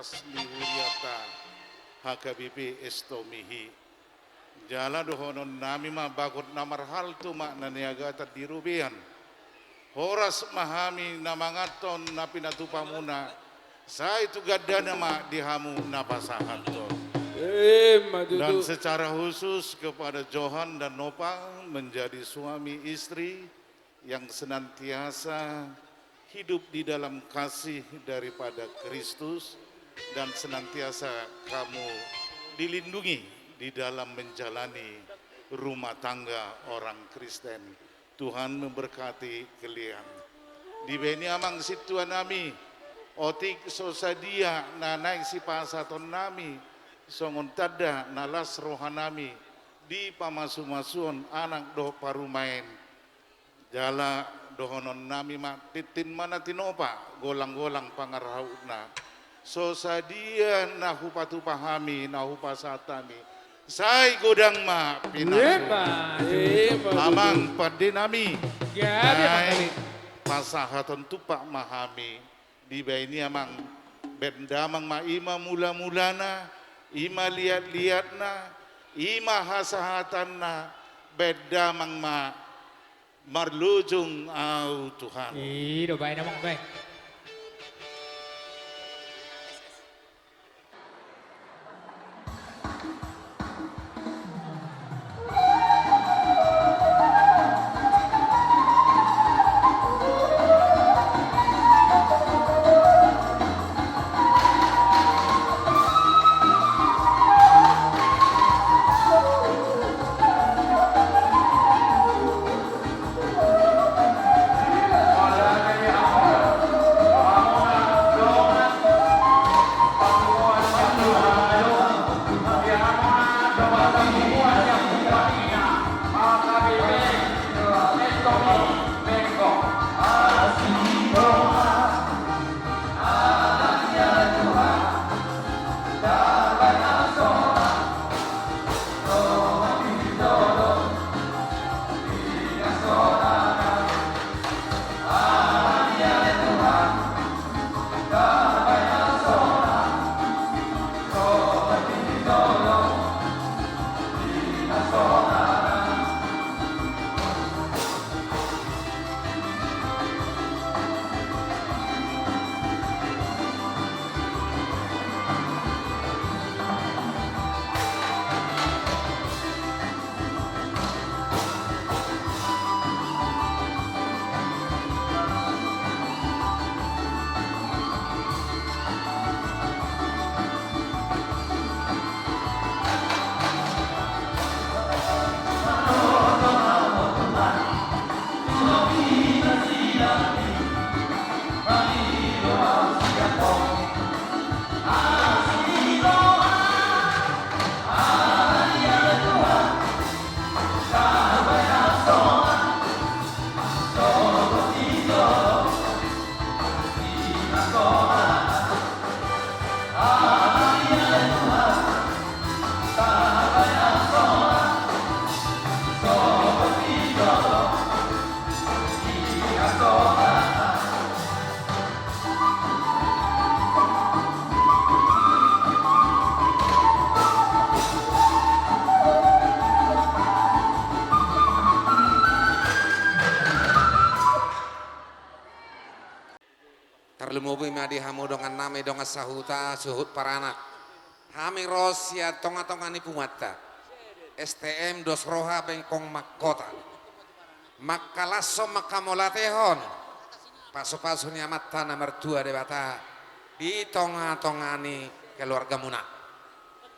horas lihuriata HKBP estomihi jala dohonon nami ma bakut namar hal tu makna niaga dirubian horas mahami namangaton na pinatupamuna sa itu gadana ma dihamu napasahaton. Dan secara khusus kepada Johan dan Nopang menjadi suami istri yang senantiasa hidup di dalam kasih daripada Kristus dan senantiasa kamu dilindungi di dalam menjalani rumah tangga orang Kristen. Tuhan memberkati kalian. Di beni amang situan nami, otik sosadia nanai si pasaton nami, songon tada nalas rohanami di pamasu-masuon anak do parumain jala dohonon nami mak titin mana tinopa golang-golang pangarhauna sosadia nahu patu pahami nahu pasatami sai godang ma pinasu amang padinami nai pasahaton tupak mahami di baini amang bendamang ma ima mula-mulana ima lihat-lihatna, ima hasahatanna, beda mang ma marlujung au Tuhan. Iya, baik namang baik. Terlumubi madi hamu dongan nami dongan sahuta suhut paranak. Hami rosia tonga-tonga nipu mata. STM dos roha bengkong makota. Makalaso makamolatehon. Pasu-pasu nyamata nomor 2 debata. Di tonga-tongani keluarga muna.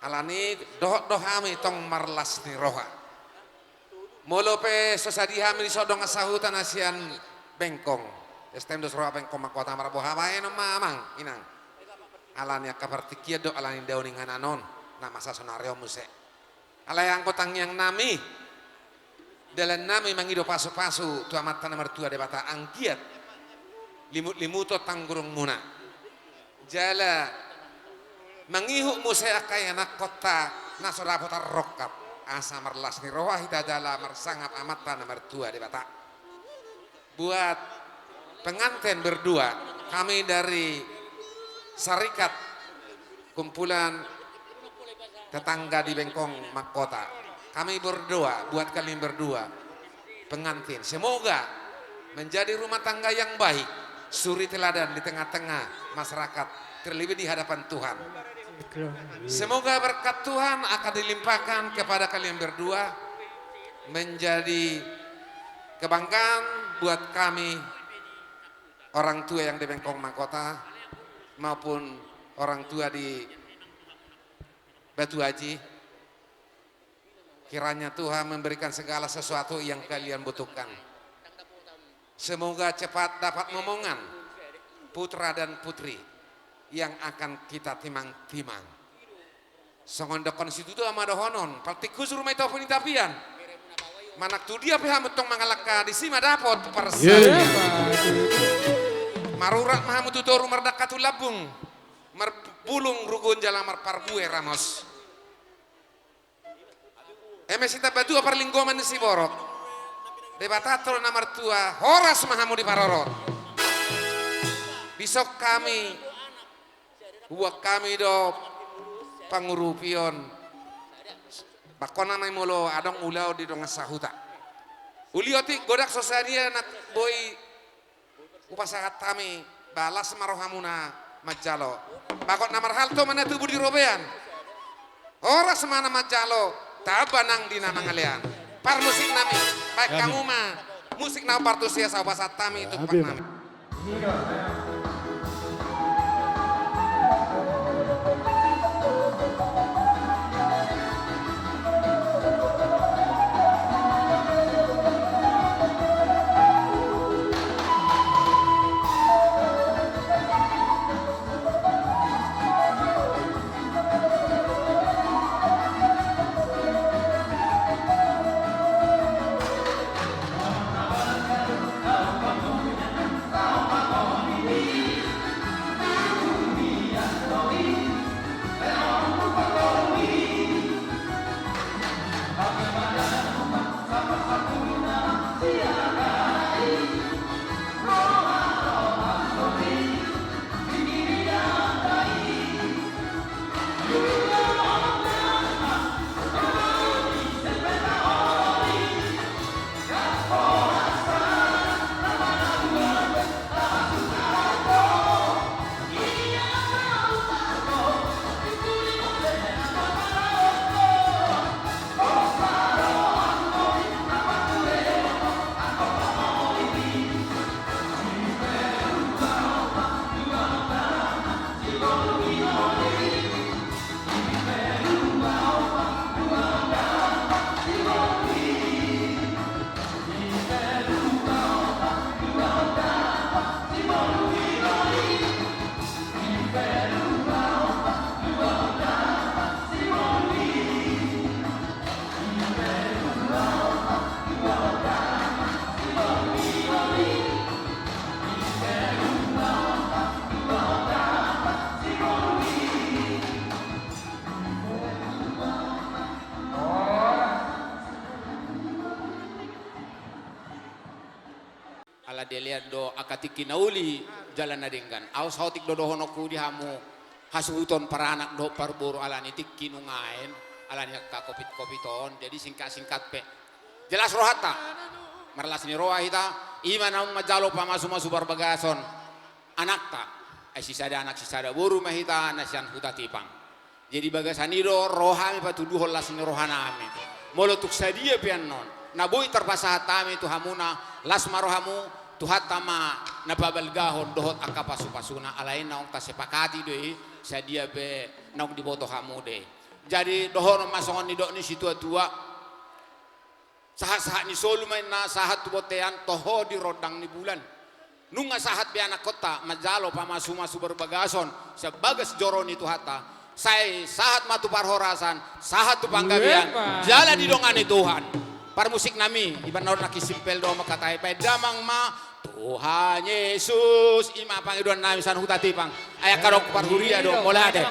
Alani doh hami tong marlas ni roha. Molope sosadi hami disodong sahutan asian bengkong. STM dos roha bengkong makota marabu hawae no mamang inang. Alani akapartikia do alani dauning hananon nama sa sonario muse. Alayang kotang yang nami dalam nami mangido pasu-pasu tu amat nomor 2 debata angkiat limut-limuto tanggurung muna. Jala mangihuk muse akai anak kota nasorapota rokap asa marlas ni roha hita jala marsangap amat nomor 2 debata. Buat pengantin berdua kami dari Serikat kumpulan tetangga di Bengkong Mahkota. Kami berdoa buat kalian berdua pengantin. Semoga menjadi rumah tangga yang baik, suri teladan di tengah-tengah masyarakat, terlebih di hadapan Tuhan. Semoga berkat Tuhan akan dilimpahkan kepada kalian berdua, menjadi kebanggaan buat kami orang tua yang di Bengkong Mahkota maupun orang tua di Batu Haji. Kiranya Tuhan memberikan segala sesuatu yang kalian butuhkan. Semoga cepat dapat momongan putra dan putri yang akan kita timang-timang. Songon dokon situ tu amado honon, praktikus rumah itu pun tapian. Manak tu dia pihak mentong mangalaka di sima dapot persaingan. Marurat mahamu tutoru merdakatu labung, merpulung rugun jalan merparbue ramos. Emesita batu apar linggoman si borok. Debatatro namar tua horas mahamu di parorot. Besok kami, buat kami do pangurupion. Bakona may mulo adong ulaw di dong sahuta. Ulioti godak sosaria nak boy upasakat kami balas marohamuna majalo. Bakot namar halto mana tubuh di robean. Ora semana majalo tabanang di nama ngalian. Par musik nami baik kamu mah musik nama partusia saubasat kami itu pak nami. Ala delian do akatiki nauli jalan nadenggan. Aus hautik do dohonoku di hamu hasuhuton para anak do parburu ala nitik kinungain ala ni kakopit kopiton. Jadi singkat pe. Jelas rohata. Marlas ni roha hita iman ang majalo pamasu-masu barbagason. Anak ta. Ay sisada anak sisada buru mahita nasyan huta tipang. Jadi bagasanido rohami patuduhol las ni rohanami. Molotuk sadia pian non. Naboy terpasahat tami tu hamuna las marohamu tuhat tama nababalgahon dohot akapasu-pasuna alain naong tasepakati doi sadia be naong diboto hamu de. Jadi dohon masongon ni dok ni situa-tua sahat-sahat ni solumain na sahat tu botean toho di rodang ni bulan. Nunga sahat be anak kota majalo pamasu-masu berbagason sebagas joro ni tuhata. Saya sahat matu parhorasan sahat tu panggabian jala di dongani Tuhan. Par musik nami iban naon nakisimpel do makatai pedamang ma Tuhan Yesus ima pangiduan nami san hutatipang ayak karok parhuria do molade.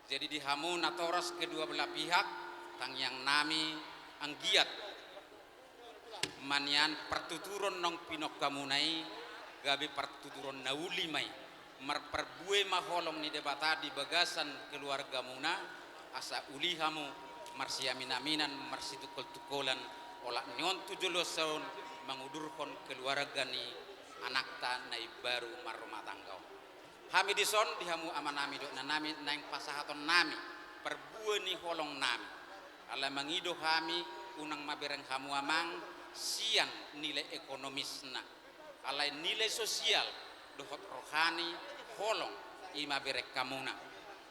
Jadi di hamu natoras kedua belah pihak tang yang nami anggiat manian pertuturon nong pinok kamunai gabi pertuturon nauli mai marperbue maholong ni debata di bagasan keluarga muna asa ulihamu marsiaminaminan marsitukol-tukolan olak nyon 17 tahun mengudurkon keluarga ni anakta nai baru marumah tanggau hami dison dihamu amanami dok nami naing pasahaton nami perbuah ni holong nami ala mangido kami unang mabereng hamu amang siang nilai ekonomisna alai nilai sosial dohot rohani holong ima berek kamuna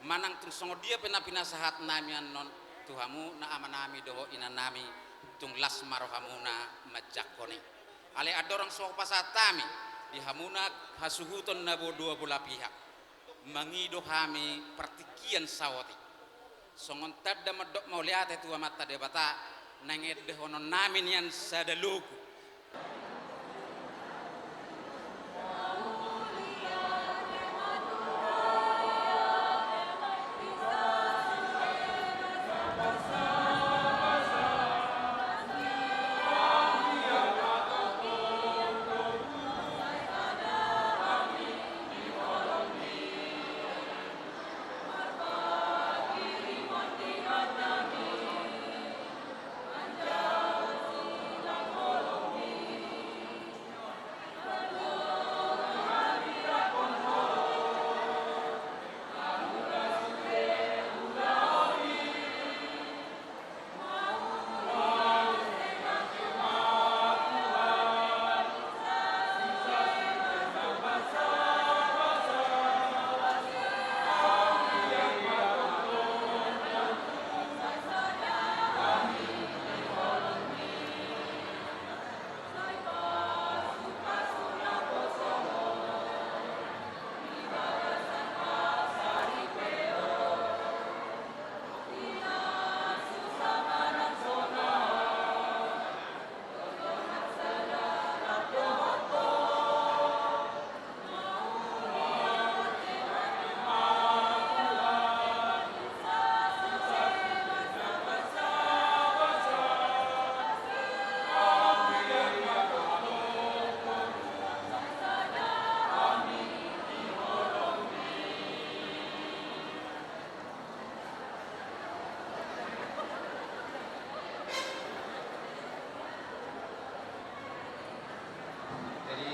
manang tung songo dia pina sahat nami anon tuhamu na amanami doho ina nami tung las marohamuna majakoni ale adorang soh pasatami di hamuna hasuhuton nabo dua belah pihak mangido kami pertikian sawati songon tadda medok mau lihat itu mata debata nanged dehono namin yan sadaluku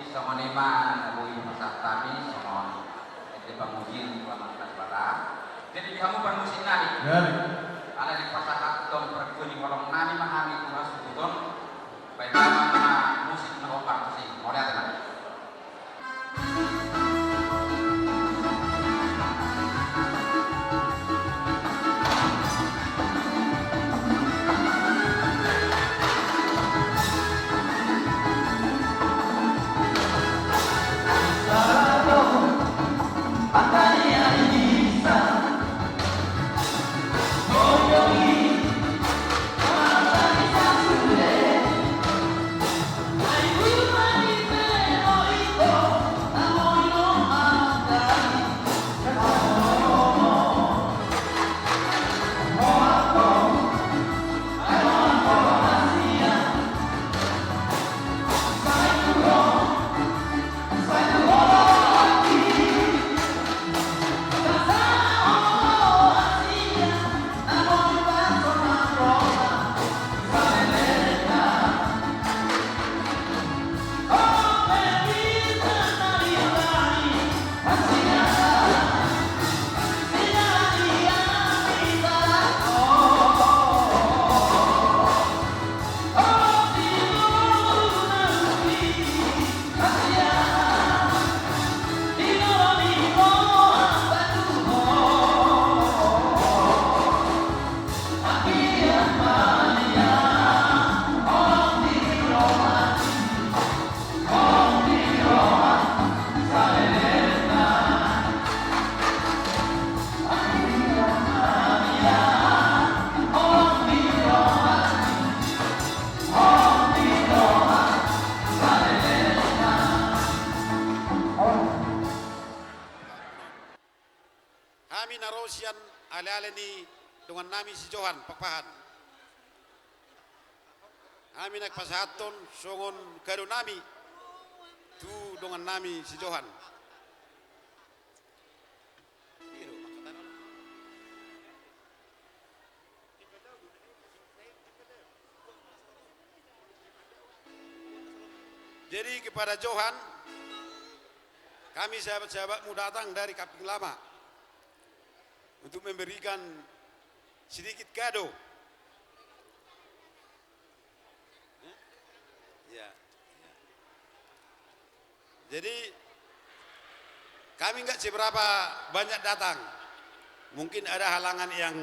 Somonema nabui masa kami somon itu pangujin selamat kasbara. Jadi kamu permusin nani. Ada di pasahat dong perkuni kolong nani mahami tunas sudon. Baik nama musik nahopang sih. Mau lihat kan? Pantalla lisa ale-ale ni dengan nami si Johan papahan. Kami nak pasahaton songon kado nami tu dengan nami si Johan. Jadi kepada Johan, kami sahabat-sahabatmu datang dari Kaping Lama untuk memberikan sedikit kado. Ya. Jadi kami nggak seberapa banyak datang, mungkin ada halangan yang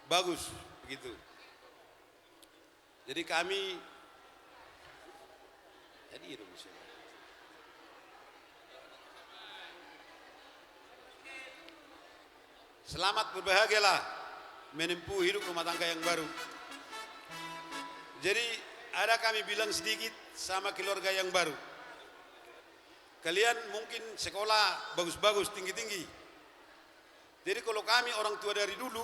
bagus begitu. Jadi kami selamat berbahagialah menempuh hidup rumah tangga yang baru. Jadi ada kami bilang sedikit sama keluarga yang baru. Kalian mungkin sekolah bagus-bagus, tinggi-tinggi. Jadi kalau kami orang tua dari dulu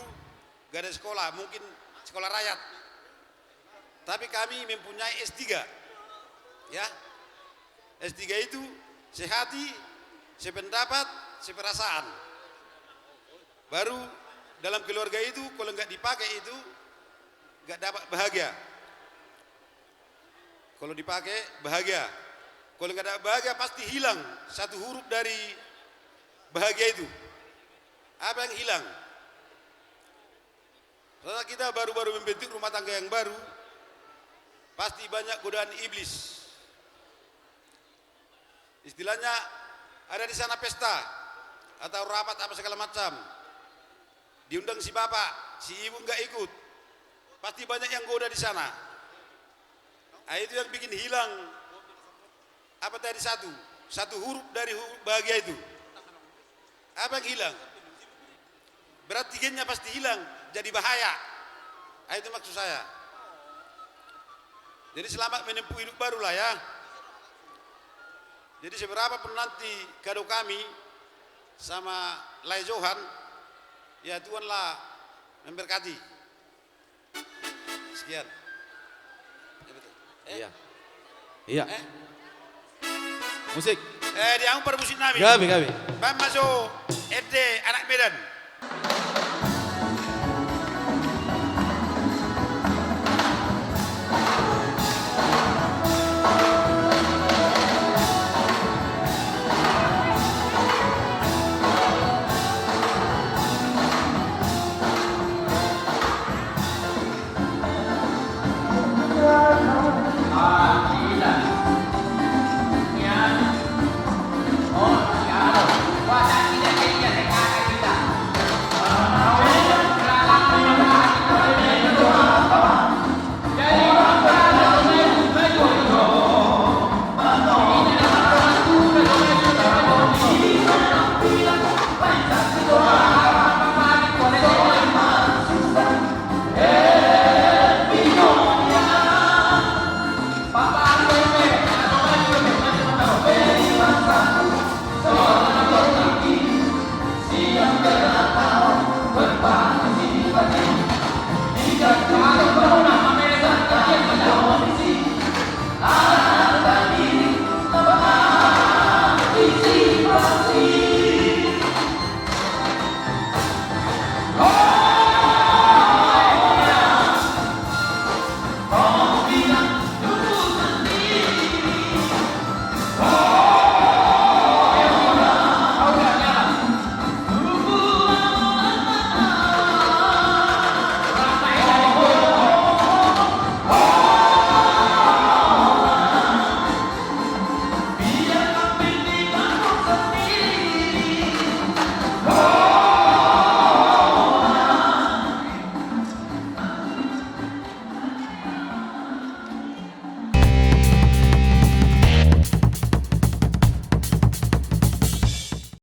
gak ada sekolah, mungkin sekolah rakyat. Tapi kami mempunyai S3. Ya. S3 itu sehati, sependapat, seperasaan. Baru dalam keluarga itu kalau nggak dipakai itu nggak dapat bahagia. Kalau dipakai bahagia. Kalau nggak dapat bahagia pasti hilang satu huruf dari bahagia itu. Apa yang hilang? Setelah kita baru-baru membentuk rumah tangga yang baru, pasti banyak godaan iblis. Istilahnya ada di sana pesta atau rapat apa segala macam. Diundang si bapak, si ibu nggak ikut. Pasti banyak yang goda di sana. Nah, itu yang bikin hilang apa tadi satu huruf dari huruf bahagia itu. Apa yang hilang? Berarti gennya pasti hilang, jadi bahaya. Nah, itu maksud saya. Jadi selamat menempuh hidup baru lah ya. Jadi seberapa pun nanti kado kami sama Lai Johan, ya Tuhanlah memberkati. Sekian. Iya. Iya. Musik. Dia angpar musik nami. Gabi. Bam masuk RT anak Medan.